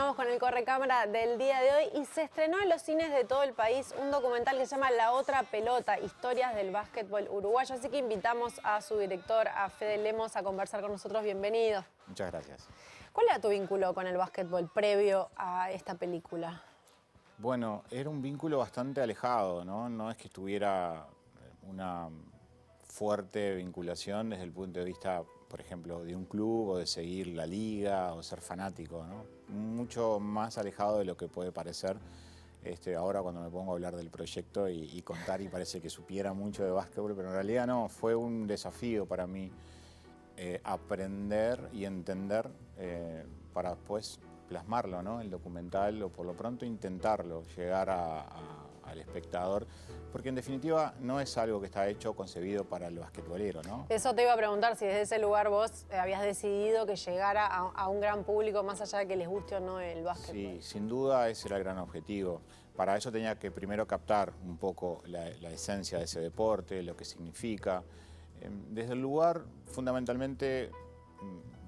Continuamos con el Correcámara del día de hoy y se estrenó en los cines de todo el país un documental que se llama La Otra Pelota, historias del básquetbol uruguayo. Así que invitamos a su director, a Fede Lemos, a conversar con nosotros. Bienvenido. Muchas gracias. ¿Cuál era tu vínculo con el básquetbol previo a esta película? Bueno, era un vínculo bastante alejado, ¿no? No es que estuviera una fuerte vinculación desde el punto de vista, por ejemplo, de un club o de seguir la liga o ser fanático, ¿no? Mucho más alejado de lo que puede parecer ahora cuando me pongo a hablar del proyecto y contar y parece que supiera mucho de básquetbol, pero en realidad no, fue un desafío para mí aprender y entender para después plasmarlo, ¿no? El documental, o por lo pronto intentarlo, llegar al espectador, porque en definitiva no es algo que está hecho o concebido para el basquetbolero, ¿no? Eso te iba a preguntar, si desde ese lugar vos habías decidido que llegara a un gran público más allá de que les guste o no el básquetbol. Sí, sin duda ese era el gran objetivo. Para eso tenía que primero captar un poco la esencia de ese deporte, lo que significa. Desde el lugar, fundamentalmente,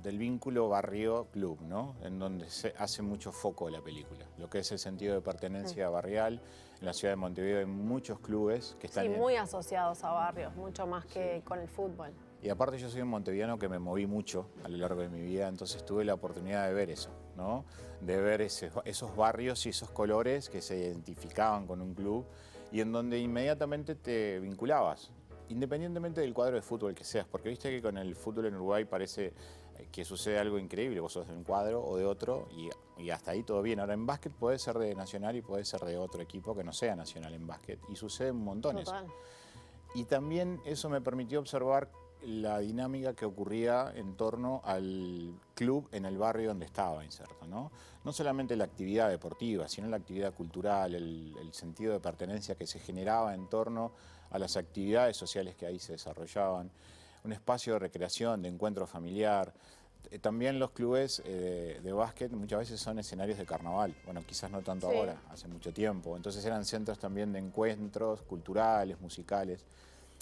del vínculo barrio-club, ¿no? En donde se hace mucho foco la película, lo que es el sentido de pertenencia barrial. En la ciudad de Montevideo hay muchos clubes que están... Sí, muy asociados a barrios, mucho más que con el fútbol. Y aparte yo soy un montevideano que me moví mucho a lo largo de mi vida, entonces tuve la oportunidad de ver eso, ¿no? De ver esos barrios y esos colores que se identificaban con un club y en donde inmediatamente te vinculabas, independientemente del cuadro de fútbol que seas, porque viste que con el fútbol en Uruguay parece que sucede algo increíble, vos sos de un cuadro o de otro y hasta ahí todo bien. Ahora en básquet puede ser de Nacional y puede ser de otro equipo que no sea Nacional en básquet y sucede un montón eso. Y también eso me permitió observar la dinámica que ocurría en torno al club en el barrio donde estaba inserto, ¿no? No solamente la actividad deportiva, sino la actividad cultural, el sentido de pertenencia que se generaba en torno a las actividades sociales que ahí se desarrollaban, un espacio de recreación, de encuentro familiar. También los clubes de básquet muchas veces son escenarios de carnaval, bueno, quizás no tanto ahora, hace mucho tiempo. Entonces eran centros también de encuentros culturales, musicales.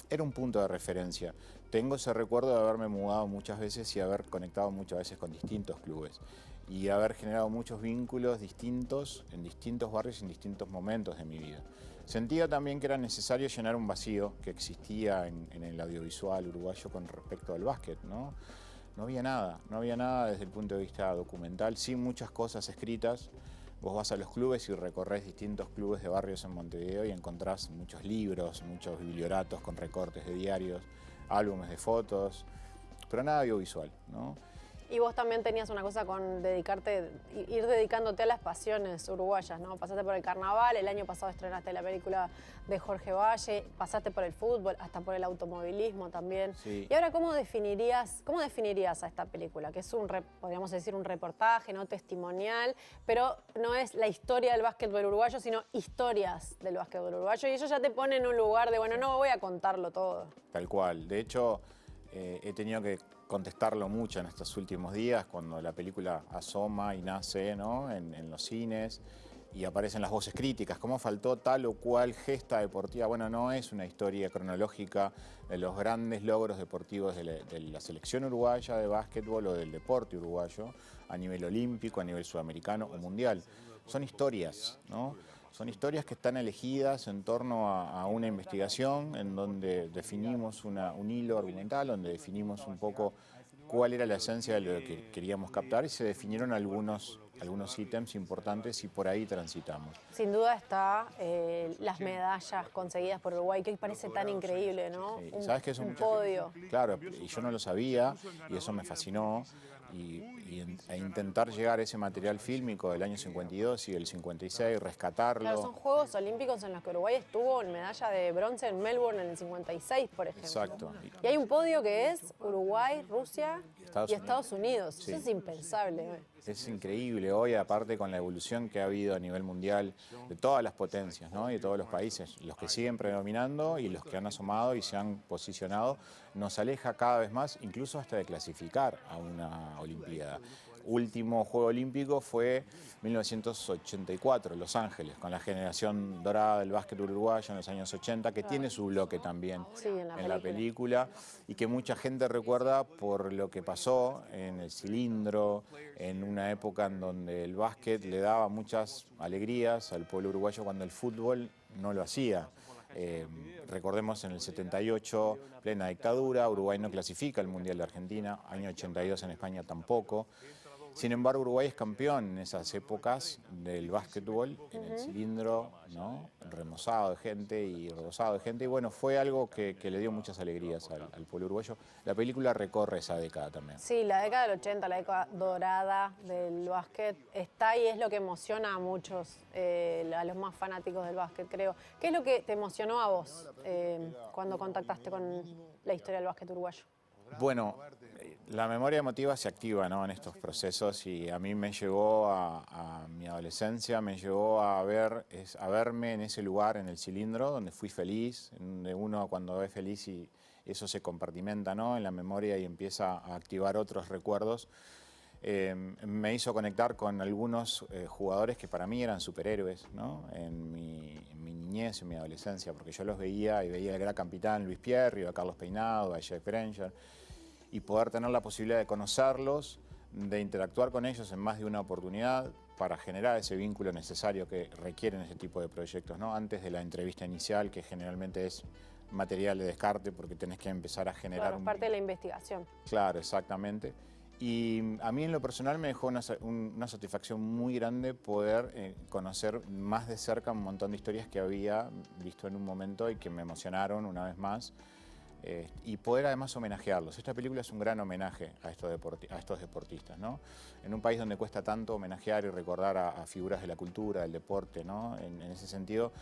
Era un punto de referencia. Tengo ese recuerdo de haberme mudado muchas veces y haber conectado muchas veces con distintos clubes y haber generado muchos vínculos distintos en distintos barrios en distintos momentos de mi vida. Sentía también que era necesario llenar un vacío que existía en el audiovisual uruguayo con respecto al básquet, ¿no? No había nada desde el punto de vista documental, sí muchas cosas escritas. Vos vas a los clubes y recorres distintos clubes de barrios en Montevideo y encontrás muchos libros, muchos biblioratos con recortes de diarios, álbumes de fotos, pero nada audiovisual, ¿no? Y vos también tenías una cosa con ir dedicándote a las pasiones uruguayas, ¿no? Pasaste por el carnaval, el año pasado estrenaste la película de Jorge Valle, pasaste por el fútbol, hasta por el automovilismo también. Sí. Y ahora, ¿cómo definirías a esta película? Que es podríamos decir, un reportaje, no testimonial, pero no es la historia del básquetbol uruguayo, sino historias del básquetbol uruguayo. Y eso ya te pone en un lugar de, bueno, no voy a contarlo todo. Tal cual. De hecho, he tenido que contestarlo mucho en estos últimos días, cuando la película asoma y nace, ¿no? en los cines y aparecen las voces críticas, cómo faltó tal o cual gesta deportiva. Bueno, no es una historia cronológica de los grandes logros deportivos de la selección uruguaya de básquetbol o del deporte uruguayo a nivel olímpico, a nivel sudamericano o mundial. Son historias, ¿no? Son historias que están elegidas en torno a una investigación en donde definimos un hilo argumental, donde definimos un poco cuál era la esencia de lo que queríamos captar y se definieron algunos ítems importantes y por ahí transitamos. Sin duda está las medallas conseguidas por Uruguay, que hoy parece tan increíble, ¿no? Sí, ¿sabes qué? Un podio. Claro, y yo no lo sabía y eso me fascinó. E intentar llegar a ese material fílmico del año 52 y del 56, rescatarlo. Claro, son Juegos Olímpicos en los que Uruguay estuvo en medalla de bronce en Melbourne en el 56, por ejemplo. Exacto. Y hay un podio que es Uruguay, Rusia y Estados Unidos. Sí. Eso es impensable. Es increíble hoy, aparte con la evolución que ha habido a nivel mundial de todas las potencias, ¿no? Y de todos los países, los que siguen predominando y los que han asomado y se han posicionado, nos aleja cada vez más, incluso hasta de clasificar a una Olimpiada. último Juego Olímpico fue 1984, Los Ángeles, con la generación dorada del básquetbol uruguayo en los años 80, que tiene su bloque también Sí, en la película y que mucha gente recuerda por lo que pasó en el cilindro, en una época en donde el básquet le daba muchas alegrías al pueblo uruguayo cuando el fútbol no lo hacía. Recordemos en el 78, plena dictadura, Uruguay no clasifica al Mundial de Argentina, año 82 en España tampoco. Sin embargo, Uruguay es campeón en esas épocas del básquetbol, en el cilindro, ¿no? Remozado de gente y rebosado de gente. Y bueno, fue algo que le dio muchas alegrías al pueblo uruguayo. La película recorre esa década también. Sí, la década del 80, la década dorada del básquet, está y es lo que emociona a muchos, a los más fanáticos del básquet, creo. ¿Qué es lo que te emocionó a vos cuando contactaste con la historia del básquet uruguayo? Bueno, la memoria emotiva se activa, ¿no?, en estos procesos y a mí me llevó a mi adolescencia, me llevó a verme en ese lugar, en el cilindro, donde fui feliz, donde uno cuando es feliz y eso se compartimenta, ¿no?, en la memoria y empieza a activar otros recuerdos. Me hizo conectar con algunos jugadores que para mí eran superhéroes, ¿no?, en mi niñez, en mi adolescencia, porque yo los veía y veía al gran capitán Luis Pierri, a Carlos Peinado, a Jeff Granger, y poder tener la posibilidad de conocerlos, de interactuar con ellos en más de una oportunidad para generar ese vínculo necesario que requieren ese tipo de proyectos, ¿no?, antes de la entrevista inicial, que generalmente es material de descarte porque tenés que empezar a generar... Claro, parte de la investigación. Claro, exactamente. Y a mí en lo personal me dejó una satisfacción muy grande poder conocer más de cerca un montón de historias que había visto en un momento y que me emocionaron una vez más. Y poder además homenajearlos. Esta película es un gran homenaje a estos deportistas, ¿no? En un país donde cuesta tanto homenajear y recordar a figuras de la cultura, del deporte, ¿no? En ese sentido,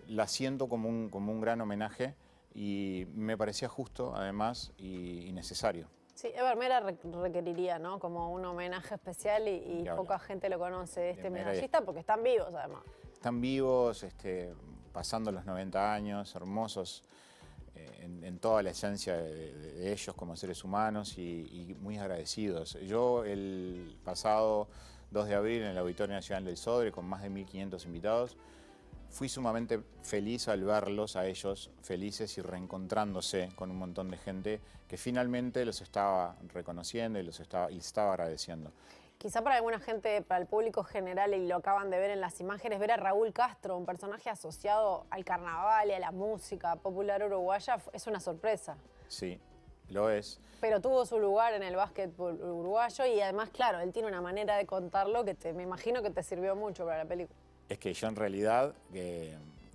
la siento como un gran homenaje y me parecía justo, además, y necesario. Sí, Ever Mera requeriría, ¿no?, como un homenaje especial y poca gente lo conoce, medallista, porque están vivos, además. Están vivos, pasando los 90 años, hermosos, en toda la esencia de ellos como seres humanos y muy agradecidos. Yo el pasado 2 de abril en el Auditorio Nacional del Sodre, con más de 1.500 invitados, fui sumamente feliz al verlos a ellos felices y reencontrándose con un montón de gente que finalmente los estaba reconociendo y les estaba agradeciendo. Quizá para alguna gente, para el público general, y lo acaban de ver en las imágenes, ver a Raúl Castro, un personaje asociado al carnaval y a la música popular uruguaya, es una sorpresa. Sí, lo es. Pero tuvo su lugar en el básquetbol uruguayo y además, claro, él tiene una manera de contarlo que me imagino que te sirvió mucho para la película. Es que yo en realidad,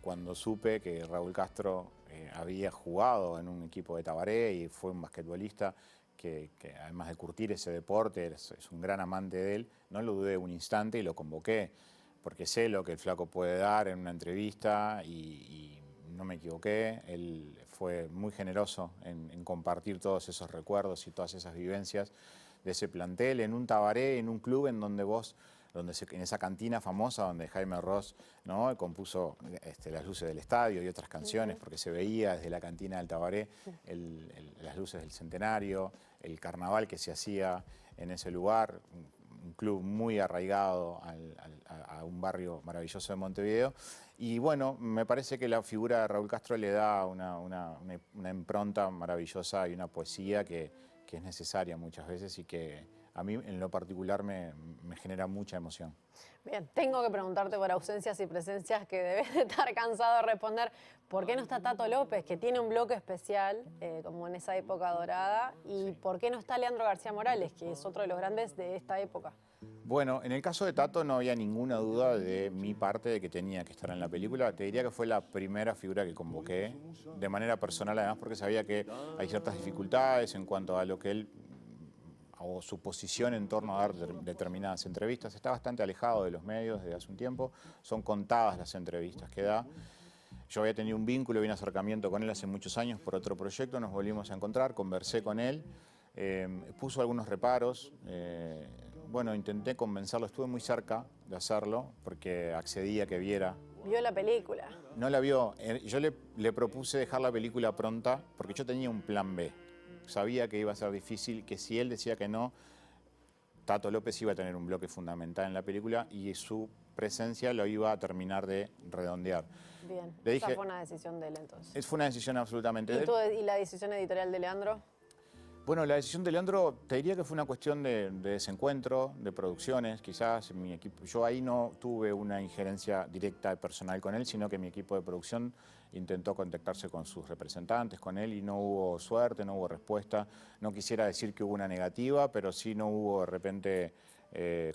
cuando supe que Raúl Castro había jugado en un equipo de Tabaré y fue un basquetbolista, que además de curtir ese deporte, es un gran amante de él, no lo dudé un instante y lo convoqué, porque sé lo que el flaco puede dar en una entrevista y no me equivoqué. Él fue muy generoso en compartir todos esos recuerdos y todas esas vivencias de ese plantel, en un Tabaré, en un club en donde en esa cantina famosa donde Jaime Ross, ¿no?, compuso Las luces del estadio y otras canciones, porque se veía desde la cantina del Tabaré las luces del centenario, el carnaval que se hacía en ese lugar, un club muy arraigado a un barrio maravilloso de Montevideo. Y bueno, me parece que la figura de Raúl Castro le da una impronta maravillosa y una poesía que es necesaria muchas veces y que a mí en lo particular me genera mucha emoción. Bien, tengo que preguntarte por ausencias y presencias que debes de estar cansado de responder. ¿Por qué no está Tato López, que tiene un bloque especial, como en esa época dorada? ¿Y por qué no está Leandro García Morales, que es otro de los grandes de esta época? Bueno, en el caso de Tato no había ninguna duda de mi parte de que tenía que estar en la película. Te diría que fue la primera figura que convoqué, de manera personal además, porque sabía que hay ciertas dificultades en cuanto a lo que él o su posición en torno a dar determinadas entrevistas. Está bastante alejado de los medios desde hace un tiempo, son contadas las entrevistas que da. Yo había tenido un vínculo y un acercamiento con él hace muchos años por otro proyecto, nos volvimos a encontrar, conversé con él, puso algunos reparos, bueno, intenté convencerlo, estuve muy cerca de hacerlo porque accedí a que viera. ¿Vio la película? No la vio, yo le propuse dejar la película pronta porque yo tenía un plan B. Sabía que iba a ser difícil, que si él decía que no, Tato López iba a tener un bloque fundamental en la película y su presencia lo iba a terminar de redondear. Bien, Le esa dije, fue una decisión de él entonces. fue una decisión absolutamente de él. ¿Y la decisión editorial de Leandro? Bueno, la decisión de Leandro, te diría que fue una cuestión de desencuentro, de producciones, quizás mi equipo. Yo ahí no tuve una injerencia directa y personal con él, sino que mi equipo de producción intentó contactarse con sus representantes, con él, y no hubo suerte, no hubo respuesta. No quisiera decir que hubo una negativa, pero sí no hubo de repente,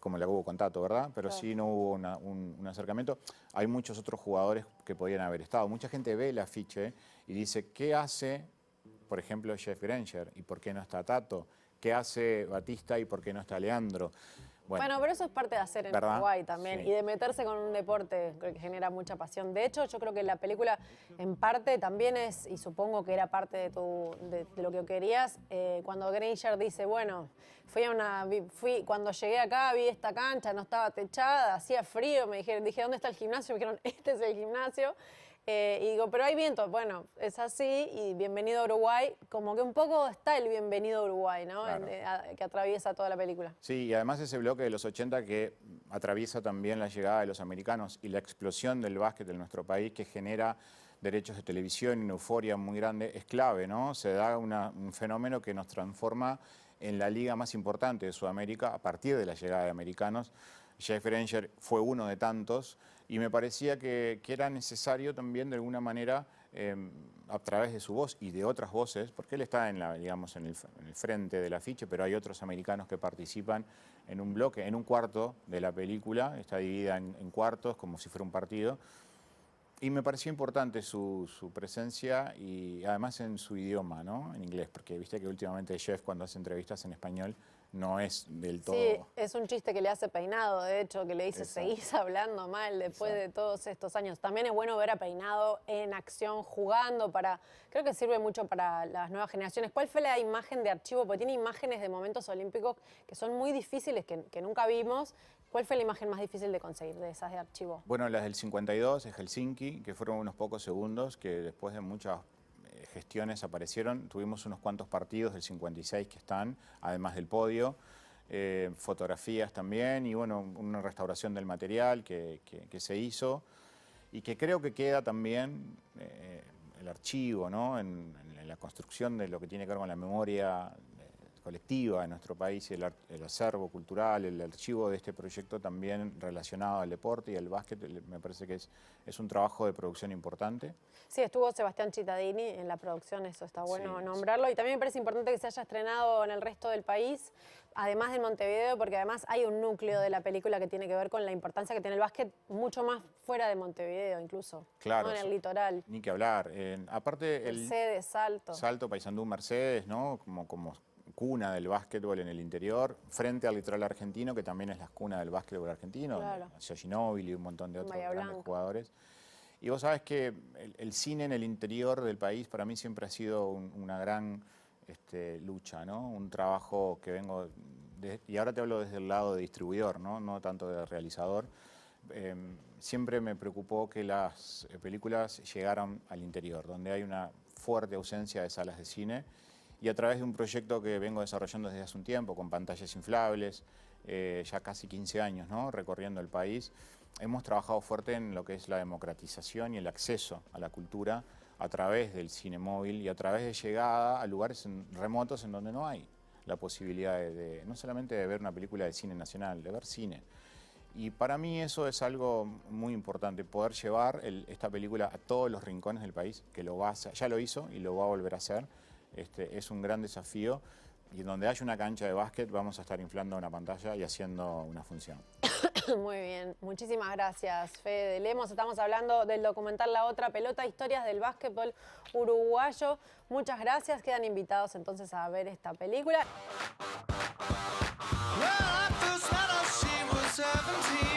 como la que hubo con Tato, ¿verdad? Pero Claro. sí no hubo un acercamiento. Hay muchos otros jugadores que podían haber estado. Mucha gente ve el afiche y dice, ¿qué hace, por ejemplo, Jeff Granger, y por qué no está Tato? ¿Qué hace Batista y por qué no está Leandro? Bueno, pero eso es parte de hacer en ¿verdad? Uruguay también, Sí. y de meterse con un deporte que genera mucha pasión. De hecho, yo creo que la película en parte también es, y supongo que era parte de lo que querías, cuando Granger dice, bueno, cuando llegué acá, vi esta cancha, no estaba techada, hacía frío, dije, ¿dónde está el gimnasio? Me dijeron, este es el gimnasio. Y digo, pero hay viento. Bueno, es así, y bienvenido a Uruguay. Como que un poco está el bienvenido a Uruguay, ¿no? Claro. Que atraviesa toda la película. Sí, y además ese bloque de los 80 que atraviesa también la llegada de los americanos y la explosión del básquet en nuestro país, que genera derechos de televisión y una euforia muy grande, es clave, ¿no? Se da un fenómeno que nos transforma en la liga más importante de Sudamérica a partir de la llegada de americanos. Jeff Granger fue uno de tantos, y me parecía que era necesario también de alguna manera, a través de su voz y de otras voces, porque él está en el frente del afiche, pero hay otros americanos que participan en un bloque, en un cuarto de la película, está dividida en cuartos como si fuera un partido. Y me pareció importante su presencia, y además en su idioma, ¿no? En inglés, porque viste que últimamente Jeff, cuando hace entrevistas en español, no es del todo... Sí, es un chiste que le hace Peinado, de hecho, que le dice, Exacto. seguís hablando mal después Exacto. de todos estos años. También es bueno ver a Peinado en acción, jugando, creo que sirve mucho para las nuevas generaciones. ¿Cuál fue la imagen de archivo? Porque tiene imágenes de momentos olímpicos que son muy difíciles, que nunca vimos. ¿Cuál fue la imagen más difícil de conseguir de esas de archivo? Bueno, las del 52 de Helsinki, que fueron unos pocos segundos, que después de muchas gestiones aparecieron. Tuvimos unos cuantos partidos del 56 que están, además del podio, fotografías también, y bueno, una restauración del material que se hizo, y que creo que queda también el archivo, ¿no? En la construcción de lo que tiene que ver con la memoria colectiva de nuestro país, y el acervo cultural, el archivo de este proyecto también relacionado al deporte y al básquet. Me parece que es un trabajo de producción importante. Sí, estuvo Sebastián Cittadini en la producción, eso está bueno Sí, nombrarlo. Y también me parece importante que se haya estrenado en el resto del país, además de Montevideo, porque además hay un núcleo de la película que tiene que ver con la importancia que tiene el básquet mucho más fuera de Montevideo incluso, Claro, ¿no? En el litoral. Ni que hablar. Aparte, Mercedes, Salto. Salto, Paysandú, Mercedes, ¿no? Como cuna del básquetbol en el interior, frente al litoral argentino, que también es la cuna del básquetbol argentino, Claro. hacia Ginóbili y un montón de otros Bahía grandes Blanca. jugadores. Y vos sabés que el cine en el interior del país para mí siempre ha sido una gran lucha, ¿no? Un trabajo que vengo, y ahora te hablo desde el lado de distribuidor, ¿no? No tanto de realizador. Siempre me preocupó que las películas llegaran al interior, donde hay una fuerte ausencia de salas de cine, y a través de un proyecto que vengo desarrollando desde hace un tiempo, con pantallas inflables, ya casi 15 años, ¿no? Recorriendo el país, hemos trabajado fuerte en lo que es la democratización y el acceso a la cultura a través del cine móvil, y a través de llegada a lugares remotos en donde no hay la posibilidad no solamente de ver una película de cine nacional, de ver cine. Y para mí eso es algo muy importante, poder llevar esta película a todos los rincones del país, que ya lo hizo y lo va a volver a hacer. Es un gran desafío, y donde haya una cancha de básquet vamos a estar inflando una pantalla y haciendo una función. Muy bien, muchísimas gracias, Fede Lemos. Estamos hablando del documental La Otra Pelota, historias del básquetbol uruguayo. Muchas gracias, quedan invitados entonces a ver esta película. Well, I first met her, she was 17.